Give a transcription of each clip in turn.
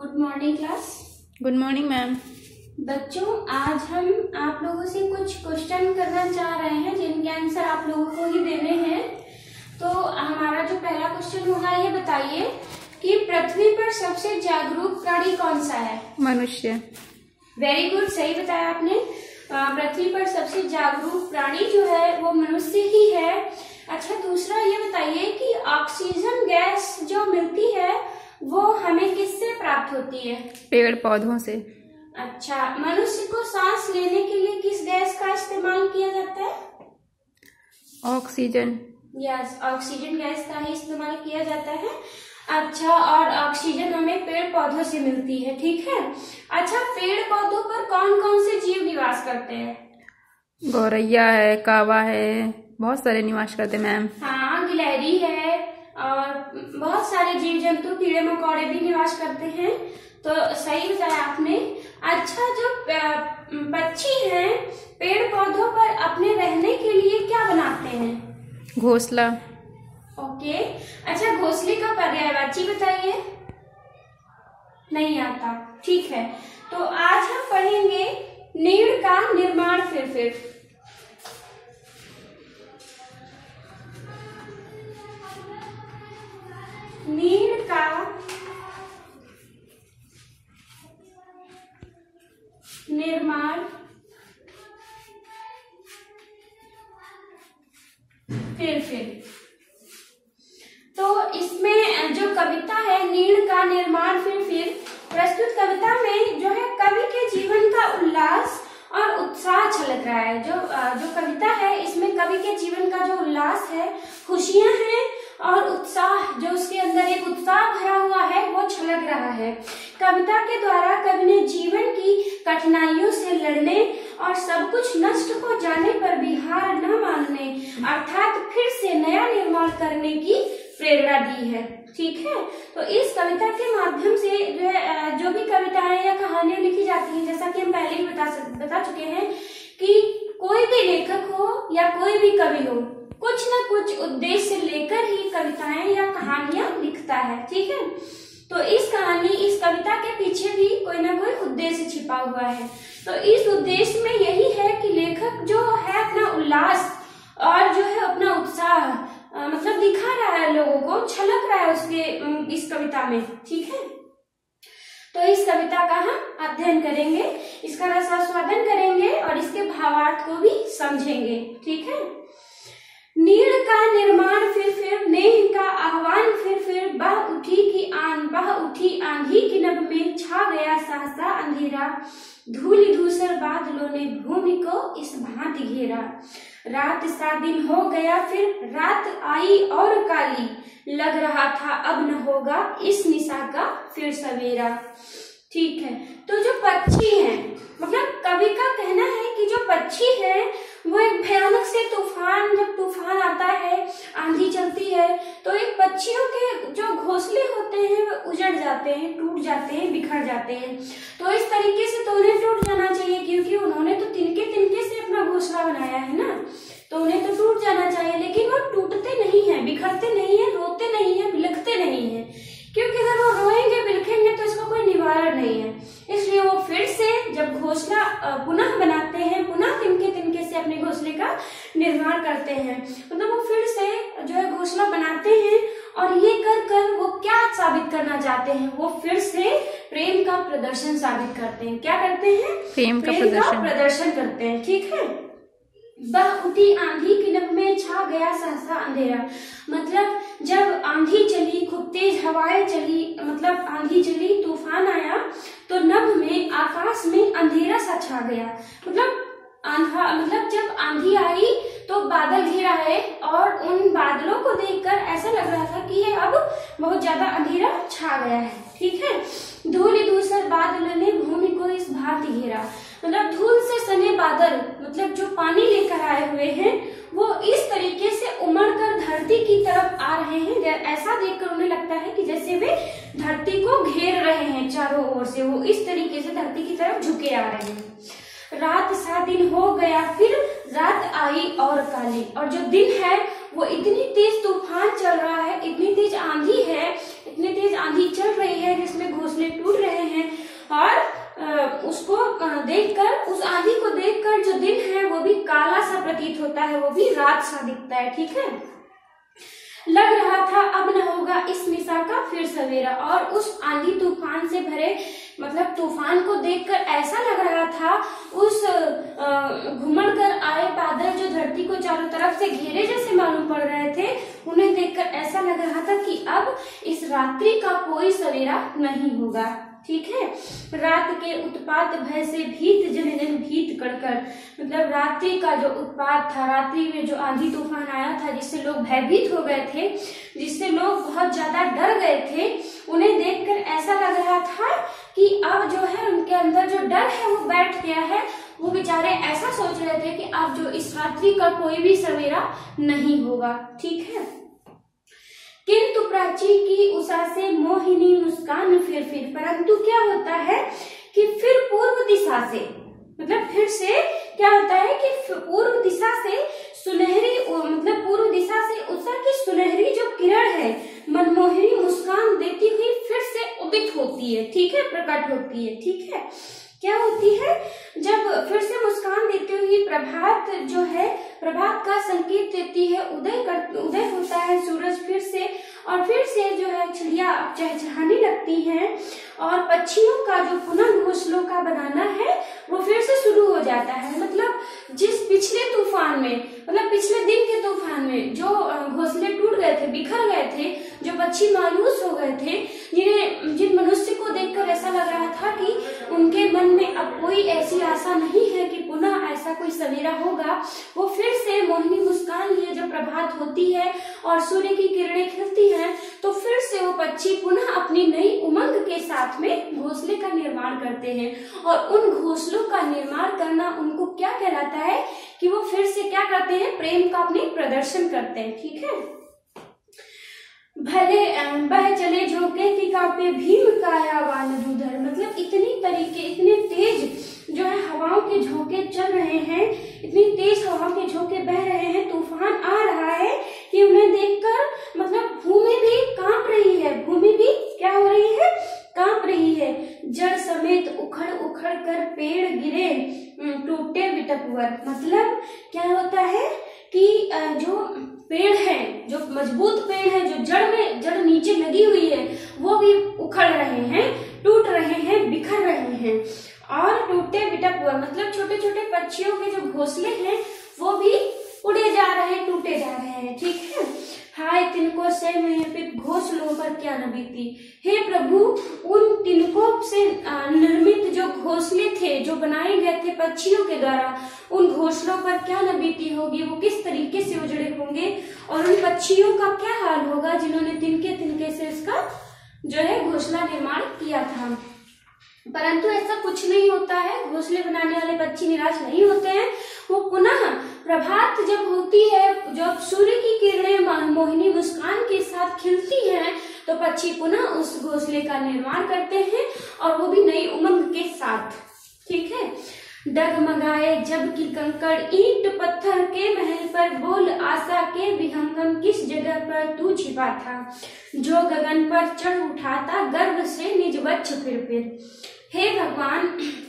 Good morning class. Good morning ma'am. बच्चों, आज हम आप लोगों से कुछ क्वेश्चन करना चाह रहे हैं जिनके आंसर आप लोगों को ही देने हैं। तो हमारा जो पहला क्वेश्चन होगा, ये बताइए कि पृथ्वी पर सबसे जागरूक प्राणी कौन सा है? मनुष्य। वेरी गुड, सही बताया आपने। पृथ्वी पर सबसे जागरूक प्राणी जो है वो मनुष्य ही है। अच्छा, दूसरा ये बताइए कि ऑक्सीजन गैस जो मिलती है वो हमें किससे प्राप्त होती है? पेड़ पौधों से। अच्छा, मनुष्य को सांस लेने के लिए किस गैस का इस्तेमाल किया जाता है? ऑक्सीजन। यस, ऑक्सीजन गैस का ही इस्तेमाल किया जाता है। अच्छा, और ऑक्सीजन हमें पेड़ पौधों से मिलती है, ठीक है। अच्छा, पेड़ पौधों पर कौन कौन से जीव निवास करते हैं? गौरैया है, कावा है, बहुत सारे निवास करते हैं मैम। हाँ, गिलहरी है और बहुत सारे जीव जंतु, कीड़े मकोड़े भी निवास करते हैं। तो सही बताया आपने। अच्छा, जो पक्षी हैं पेड़ पौधों पर अपने रहने के लिए क्या बनाते हैं? घोंसला। ओके। अच्छा, घोंसले का पर्यायवाची बताइए। नहीं आता, ठीक है। तो आज हम पढ़ेंगे नीड़ का निर्माण फिर। नीड़ का निर्माण फिर। तो इसमें जो कविता है नीड़ का निर्माण फिर, प्रस्तुत कविता में जो है कवि के जीवन का उल्लास और उत्साह छलक रहा है। जो कविता है इसमें कवि के जीवन का जो उल्लास है, खुशियां हैं और उत्साह, जो उसके अंदर एक उत्साह भरा हुआ है वो छलक रहा है। कविता के द्वारा कवि ने जीवन की कठिनाइयों से लड़ने और सब कुछ नष्ट हो जाने पर भी हार न मानने अर्थात फिर से नया निर्माण करने की प्रेरणा दी है, ठीक है। तो इस कविता के माध्यम से जो भी कविताएं या कहानियां लिखी जाती हैं, जैसा कि हम पहले ही बता चुके हैं कि कोई भी लेखक हो या कोई भी कवि हो, कुछ न कुछ उद्देश्य लेकर ही कविताएं या कहानियां लिखता है, ठीक है। तो इस कविता के पीछे भी कोई ना कोई उद्देश्य छिपा हुआ है। तो इस उद्देश्य में यही है कि लेखक जो है अपना उल्लास और जो है अपना उत्साह मतलब दिखा रहा है, लोगों को छलक रहा है उसके इस कविता में, ठीक है। तो इस कविता का हम अध्ययन करेंगे, इसका रसास्वादन करेंगे और इसके भावार्थ को भी समझेंगे, ठीक है। नीड़ का निर्माण फिर, नेह का आह्वान फिर, बह उठी आंधी की नभ में, छा गया सहसा अंधेरा, धूलि धूसर बादलों ने भूमि को इस भांति घेरा, रात सा दिन हो गया फिर, रात आई और काली, लग रहा था अब न होगा इस निशा का फिर सवेरा, ठीक है। तो जो पक्षी हैं, मतलब कवि का कहना है कि जो पक्षी है वो एक भयानक से तूफान, जब तूफान आता है, आंधी चलती है, तो एक पक्षियों के जो घोंसले होते हैं वो उजड़ जाते हैं, टूट जाते हैं, बिखर जाते हैं। तो इस तरीके से तो उन्हें टूट जाना चाहिए, क्योंकि उन्होंने तो तिनके से अपना घोंसला बनाया है ना, तो उन्हें तो टूट जाना चाहिए। लेकिन वो टूटते नहीं है, बिखरते नहीं है, रोते नहीं है, बिलखते नहीं है, क्योंकि अगर वो रोएंगे बिलखेंगे तो इसका कोई निवारण नहीं है। इसलिए वो फिर से जब घोंसला पुनः बनाते हैं, पुनः तिनके से अपने घोंसले का निर्माण करते हैं, मतलब वो फिर से जो है घोंसला बनाते हैं। और ये कर वो क्या साबित करना चाहते हैं? वो फिर से प्रेम का प्रदर्शन साबित करते हैं। क्या करते हैं? प्रेम का प्रदर्शन करते हैं, ठीक है। बह उठी आंधी की नभ में, छा गया सहसा अंधेरा, मतलब जब आंधी चली, खूब तेज हवाएं चली, मतलब आंधी चली, तूफान आया, तो नभ में, आकाश में अंधेरा सा छा गया। मतलब जब आंधी आई तो बादल घिरा है और उन बादलों को देखकर ऐसा लग रहा था कि ये अब बहुत ज्यादा अंधेरा छा गया है, ठीक है। धूलि धूसर बादल ने भूमि को इस भांति घेरा, मतलब धूल से सने बादल, मतलब जो पानी लेकर आए हुए हैं, वो इस तरीके से उमड़कर धरती की तरफ आ रहे हैं। ऐसा देखकर उन्हें लगता है कि जैसे वे धरती को घेर रहे हैं चारों ओर से, वो इस तरीके से धरती की तरफ झुके आ रहे हैं। रात सा दिन हो गया फिर, रात आई और काली, और जो दिन है वो इतनी तेज तूफान चल रहा है, इतनी तेज आंधी है, इतनी तेज आंधी चल रही है जिसमें घोंसले टूट रहे देखकर, उस आंधी को देखकर जो दिन है वो भी काला सा प्रतीत होता है, वो भी रात सा दिखता है। ठीक है, लग रहा था अब न होगा इस निशा का फिर सवेरा। और उस आंधी तूफान से भरे मतलब तूफान को देखकर ऐसा लग रहा था, उस घुमड़ कर आए बादल जो धरती को चारों तरफ से घेरे जैसे मालूम पड़ रहे थे, उन्हें देखकर ऐसा लग रहा था कि अब इस रात्रि का कोई सवेरा नहीं होगा। ठीक है, रात के उत्पात भय से भीत जन जन भीत कड़कर, मतलब रात्रि का जो उत्पात था, रात्रि में जो आंधी तूफान आया था जिससे लोग भयभीत हो गए थे, जिससे लोग बहुत ज्यादा डर गए थे, उन्हें देखकर ऐसा लग रहा था कि अब जो है उनके अंदर जो डर है वो बैठ गया है। वो बेचारे ऐसा सोच रहे थे कि अब जो इस रात्रि का कोई भी सवेरा नहीं होगा। ठीक है, किंतु प्राची की उषा से मोहिनी मुस्कान फिर, परंतु क्या होता है कि फिर पूर्व दिशा से, मतलब फिर से क्या होता है कि पूर्व दिशा से सुनहरी, मतलब पूर्व दिशा से उषा की सुनहरी जो किरण है मनमोहिनी मुस्कान देती हुई फिर से उदित होती है। ठीक है, प्रकट होती है। ठीक है, क्या होती है, जब फिर से मुस्कान देते हुए प्रभात जो है, प्रभात का संकेत देती है, उदय होता है सूरज फिर से, और फिर से जो है चिड़िया चहचहाने लगती हैं, और पक्षियों का जो पुनः घोंसलों का बनाना है वो फिर से शुरू हो जाता है। मतलब जिस पिछले तूफान में, मतलब पिछले दिन के तूफान में जो घोंसले टूट गए थे, बिखर गए थे, जो पक्षी मायूस हो गए थे, जिन मनुष्य को देखकर ऐसा लग रहा था कि उनके मन में अब कोई ऐसी आशा नहीं है कि पुनः ऐसा कोई सवेरा होगा, वो फिर से मोहिनी मुस्कान लिए जब प्रभात होती है और सूर्य की किरणें खिलती हैं, तो फिर से वो पक्षी पुनः अपनी नई उमंग के साथ में घोंसले का निर्माण करते हैं। और उन घोंसलों का निर्माण करना उनको क्या कहलाता है कि वो फिर से क्या करते हैं, प्रेम का अपने प्रदर्शन करते हैं। ठीक है, भले बह चले झोंके की कांपे भीम काया वानरुधर, मतलब इतने तेज जो है हवाओं के झोंके चल रहे हैं, इतनी तेज हवाओं के झोंके बह रहे हैं, तूफान आ रहा है कि उन्हें देखकर मतलब भूमि भी कांप रही है, भूमि भी क्या हो रही है, कांप रही है। जड़ समेत उखड़ उखड़ कर पेड़ गिरे टूटे विटपवर, मतलब क्या होता है कि जो पेड़ है, जो मजबूत पेड़ है, जो जड़ नीचे लगी हुई है, वो भी उखड़ रहे हैं, टूट रहे हैं, बिखर रहे हैं। और टूटे विटपवर मतलब छोटे छोटे पक्षियों के जो घोंसले हैं वो भी उड़े जा रहे हैं, टूटे जा रहे हैं। ठीक है, हाय तिनको से में घोंसलों पर क्या न बीती, हे प्रभु उन तिनकों से निर्मित जो घोंसले थे, जो बनाए गए थे पक्षियों के द्वारा, उन घोंसलों पर क्या न बीती होगी, वो किस तरीके से उजड़े होंगे, और उन पक्षियों का क्या हाल होगा जिन्होंने तिनके तिनके से इसका जो है घोंसला निर्माण किया था। परंतु ऐसा कुछ नहीं होता है, घोंसले बनाने वाले पक्षी निराश नहीं होते हैं। वो पुनः प्रभात जब होती है, जब सूर्य की किरणें मोहिनी मुस्कान के साथ खिलती हैं, तो पक्षी पुनः उस घोंसले का निर्माण करते हैं, और वो भी नई उमंग के साथ। ठीक है, डगमगाए जब की कंकड़ ईंट पत्थर के महल पर, बोल आशा के विहंगम किस जगह पर तू छिपा था, जो गगन पर चढ़ उठाता गर्व से निज वक्ष फिर। हे भगवान,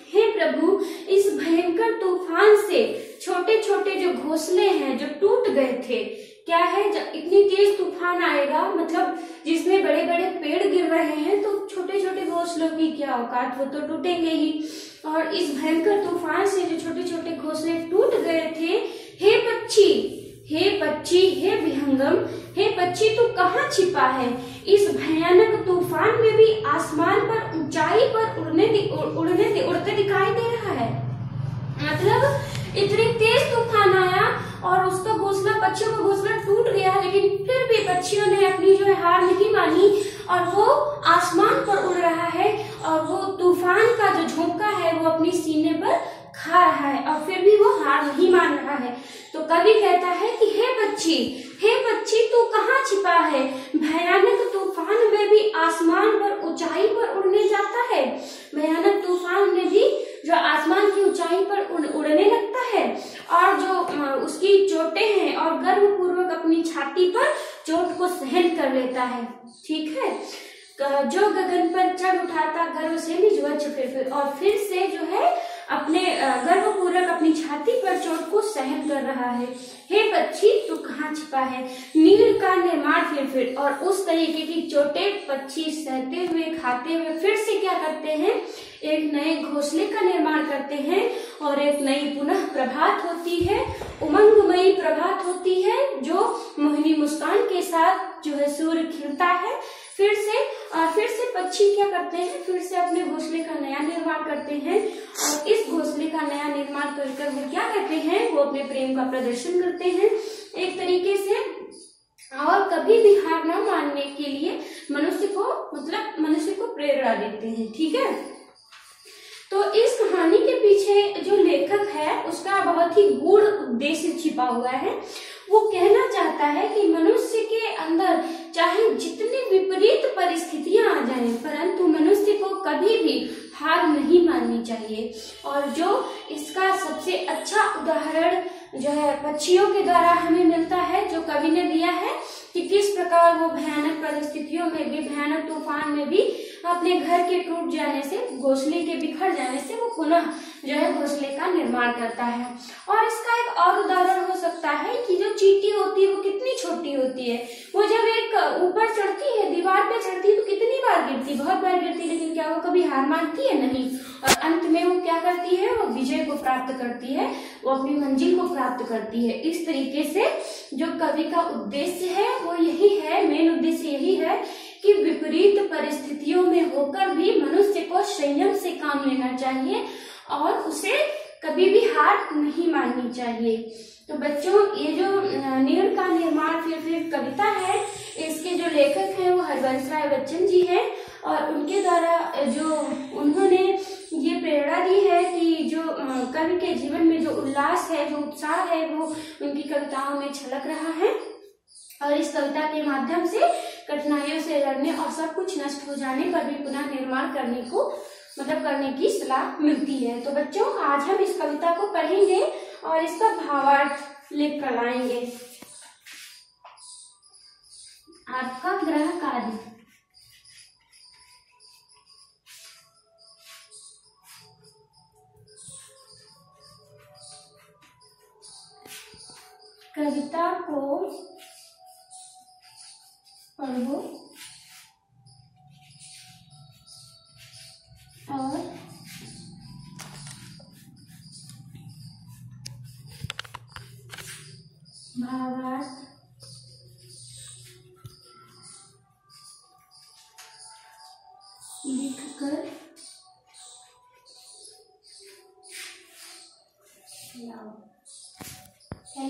हे प्रभु, इस भयंकर तूफान से छोटे छोटे जो घोंसले हैं जो टूट गए थे, क्या है जब इतनी तेज तूफान आएगा, मतलब जिसमें बड़े बड़े पेड़ गिर रहे हैं, तो छोटे छोटे घोंसलों की क्या औकात, वो तो टूटेंगे ही। और इस भयंकर तूफान से जो छोटे छोटे घोंसले टूट गए थे, हे पक्षी, हे पक्षी, हे विहंगम, हे पक्षी तू कहाँ छिपा है, इस भयानक तूफान में भी आसमान पर ऊंचाई पर उड़ते दिखाई दे रहा है। मतलब इतनी तेज तूफान आया और उसका घोंसला, पक्षियों का घोंसला टूट गया, लेकिन फिर भी पक्षियों ने अपनी जो है हार नहीं मानी, और वो आसमान पर उड़ रहा है, और वो तूफान का जो झोंका है वो अपनी सीने पर खा रहा है, और फिर भी वो हार नहीं मान रहा है। तो कवि कहता है कि हे पक्षी तू कहाँ छिपा है, भयानक तूफान में भी आसमान पर ऊंचाई पर उड़ने जाता है, भयानक तूफान में भी जो आसमान की ऊंचाई पर उड़ने लगता है, और जो उसकी चोटें हैं और गर्वपूर्वक अपनी छाती पर चोट को सहन कर लेता है। ठीक है, जो गगन पर चढ़ उठाता गर्व से निज वक्ष फिर, और फिर से जो है अपने गर्वपूर्वक अपनी छाती पर चोट को सहन कर रहा है। हे पक्षी, तू कहाँ छिपा है? नीड़ का निर्माण फिर और उस तरीके की चोटें पक्षी सहते हुए, खाते हुए फिर से क्या करते हैं, एक नए घोंसले का निर्माण करते हैं और एक नई पुनः प्रभात होती है, उमंगमयी प्रभात होती है, जो मोहिनी मुस्कान के साथ जो है सूर्य खिलता है। फिर से पक्षी क्या करते हैं, फिर से अपने घोंसले का नया निर्माण करते हैं और इस घोंसले का नया निर्माण कर वो क्या करते हैं, वो अपने प्रेम का प्रदर्शन करते हैं एक तरीके से, और कभी भी हार न मानने के लिए मनुष्य को प्रेरणा देते हैं। ठीक है, तो इस कहानी के पीछे जो लेखक है उसका बहुत ही गूढ़ उद्देश्य छिपा हुआ है। वो कहना चाहता है कि मनुष्य के अंदर चाहे जितनी विपरीत परिस्थितियां आ जाएं, परंतु मनुष्य को कभी भी हार नहीं माननी चाहिए। और जो इसका सबसे अच्छा उदाहरण जो है पक्षियों के द्वारा हमें मिलता है, जो कवि ने दिया है कि किस प्रकार वो भयानक परिस्थितियों में भी, भयानक तूफान में भी अपने घर के टूट जाने से, घोंसले के बिखर जाने से वो पुनः जो है घोंसले का निर्माण करता है। और इसका एक और उदाहरण हो सकता है कि जो चींटी होती है वो कितनी छोटी होती है, वो जब एक ऊपर चढ़ती है, दीवार पे चढ़ती है तो कितनी बार गिरती, बहुत बार गिरती, लेकिन क्या वो कभी हार मानती है? नहीं। और अंत में वो क्या करती है, वो विजय को प्राप्त करती है, वो अपनी मंजिल को प्राप्त करती है। इस तरीके से जो कवि का उद्देश्य है वो यही है, मेन उद्देश्य यही है कि विपरीत परिस्थितियों में होकर भी मनुष्य को संयम से काम लेना चाहिए और उसे कभी भी हार नहीं माननी चाहिए। तो बच्चों, ये जो नीड़ का निर्माण फिर कविता है, इसके जो लेखक हैं वो हरबंस राय बच्चन जी हैं और उनके द्वारा जो उन्होंने ये प्रेरणा दी है कि जो कवि के जीवन में जो उल्लास है, जो उत्साह है, वो उनकी कविताओं में झलक रहा है और इस कविता के माध्यम से कठिनाइयों से लड़ने और सब कुछ नष्ट हो जाने पर भी पुनः निर्माण करने की सलाह मिलती है। तो बच्चों, आज हम इस कविता को पढ़ेंगे और इसका भावार्थ लिख कर लाएंगे। आपका ग्रह कार्य। कविता को पढ़ो और भावार्थ लिखकर लाओ।